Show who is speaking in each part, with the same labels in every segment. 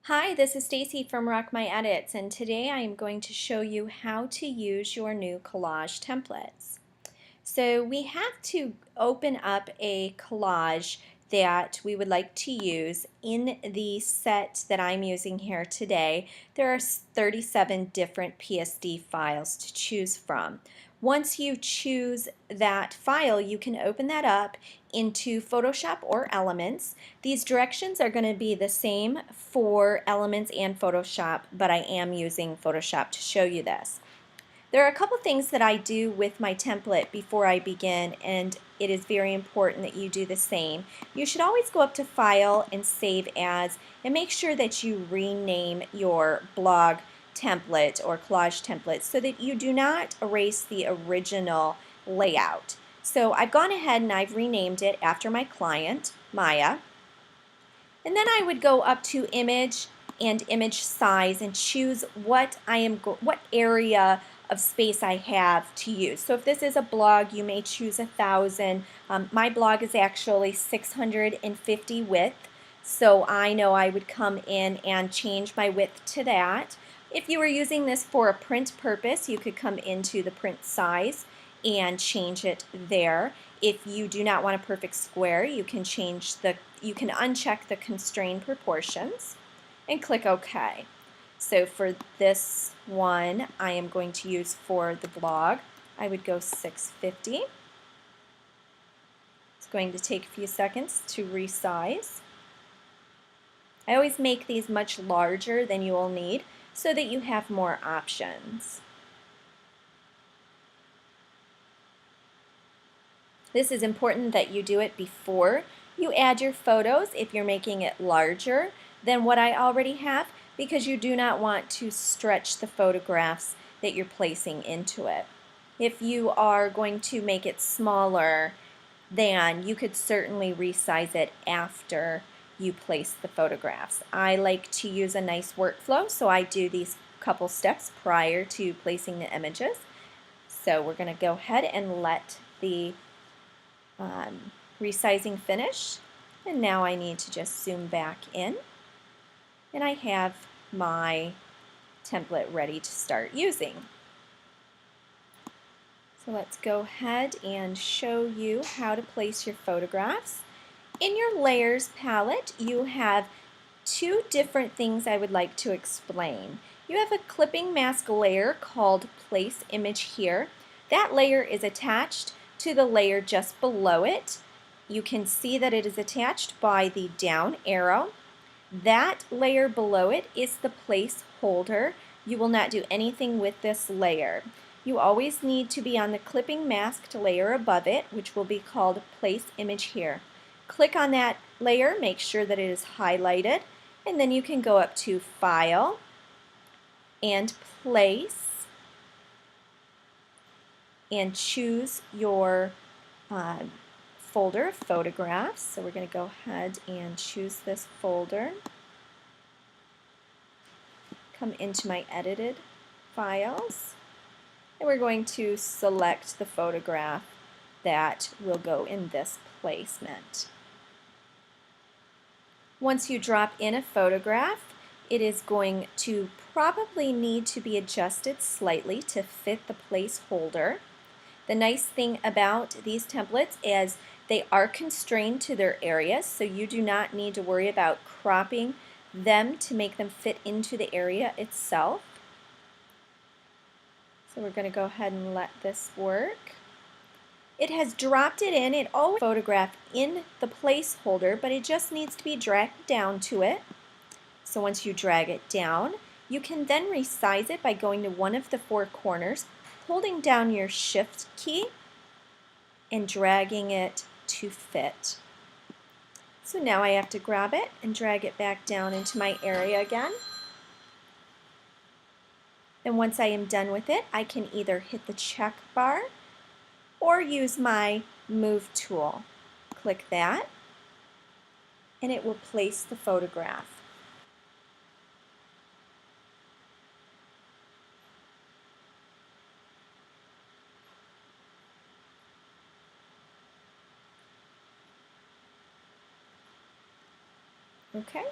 Speaker 1: Hi, this is Stacy from Rock My Edits, and today I am going to show you how to use your new collage templates. So we have to open up a collage that we would like to use in the set that I'm using here today. There are 37 different PSD files to choose from. Once you choose that file, you can open that up into Photoshop or Elements. These directions are going to be the same for Elements and Photoshop, but I am using Photoshop to show you this. There are a couple things that I do with my template before I begin, and it is very important that you do the same. You should always go up to File and Save As and make sure that you rename your blog template or collage template so that you do not erase the original layout. So I've gone ahead and I've renamed it after my client, Maya. And then I would go up to Image and Image Size and choose what area of space I have to use. So if this is a blog, you may choose 1,000. My blog is actually 650 width, so I know I would come in and change my width to that. If you were using this for a print purpose, you could come into the print size and change it there. If you do not want a perfect square, you can uncheck the constrain proportions and click OK. So for this one, I am going to use for the blog, I would go 650. It's going to take a few seconds to resize. I always make these much larger than you will need so that you have more options. This is important that you do it before you add your photos if you're making it larger than what I already have, because you do not want to stretch the photographs that you're placing into it. If you are going to make it smaller, then you could certainly resize it after you place the photographs. I like to use a nice workflow, so I do these couple steps prior to placing the images. So we're going to go ahead and let the resizing finish, and now I need to just zoom back in, and I have my template ready to start using. So let's go ahead and show you how to place your photographs. In your layers palette, you have two different things I would like to explain. You have a clipping mask layer called Place Image Here. That layer is attached to the layer just below it. You can see that it is attached by the down arrow. That layer below it is the placeholder. You will not do anything with this layer. You always need to be on the clipping masked layer above it, which will be called Place Image Here. Click on that layer, make sure that it is highlighted, and then you can go up to File and Place and choose your folder of photographs. So we're going to go ahead and choose this folder. Come into my edited files, and we're going to select the photograph that will go in this placement. Once you drop in a photograph, it is going to probably need to be adjusted slightly to fit the placeholder. The nice thing about these templates is they are constrained to their areas, so you do not need to worry about cropping them to make them fit into the area itself. So we're going to go ahead and let this work. It has dropped it in. It always photograph in the placeholder, but it just needs to be dragged down to it. So once you drag it down, you can then resize it by going to one of the four corners, holding down your Shift key, and dragging it to fit. So now I have to grab it and drag it back down into my area again. And once I am done with it, I can either hit the check bar or use my Move tool. Click that, and it will place the photograph. Okay,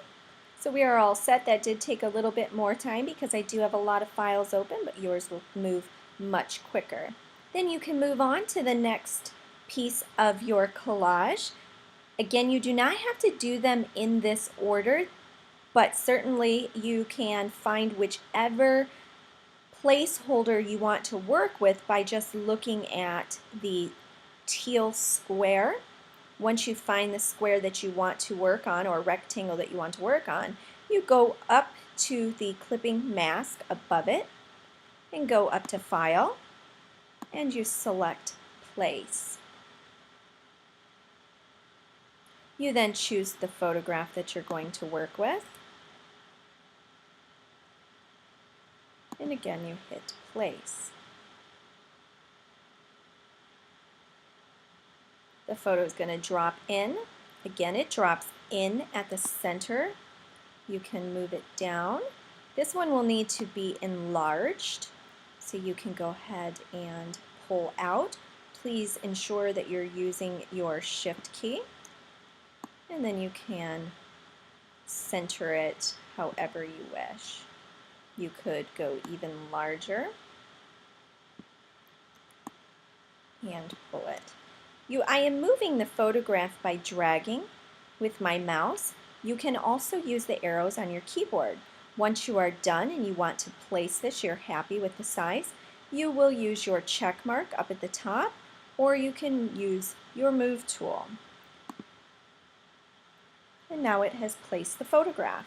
Speaker 1: So we are all set. That did take a little bit more time because I do have a lot of files open, but yours will move much quicker. Then you can move on to the next piece of your collage. Again, you do not have to do them in this order, but certainly you can find whichever placeholder you want to work with by just looking at the teal square. Once you find the square that you want to work on or rectangle that you want to work on, you go up to the clipping mask above it and go up to File and you select Place. You then choose the photograph that you're going to work with, and again you hit Place. The photo is going to drop in. Again, it drops in at the center. You can move it down. This one will need to be enlarged, so you can go ahead and pull out. Please ensure that you're using your Shift key, and then you can center it however you wish. You could go even larger and pull it. I am moving the photograph by dragging with my mouse. You can also use the arrows on your keyboard. Once you are done and you want to place this, you're happy with the size, you will use your check mark up at the top, or you can use your move tool. And now it has placed the photograph.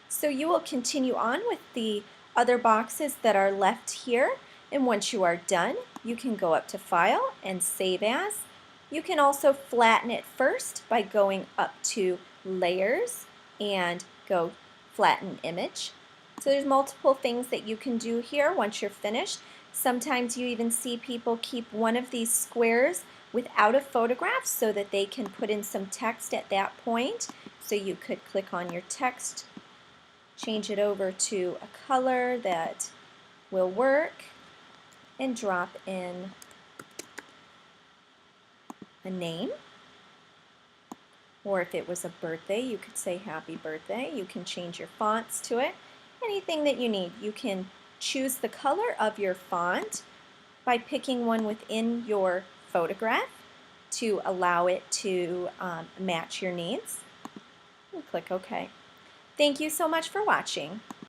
Speaker 1: So you will continue on with the other boxes that are left here, and once you are done, you can go up to File and Save As. You can also flatten it first by going up to Layers and go Flatten Image. So there's multiple things that you can do here once you're finished. Sometimes you even see people keep one of these squares without a photograph so that they can put in some text at that point. So you could click on your text, change it over to a color that will work, and drop in a name. Or if it was a birthday, you could say happy birthday. You can change your fonts to it. Anything that you need. You can choose the color of your font by picking one within your photograph to allow it to match your needs. And click OK. Thank you so much for watching.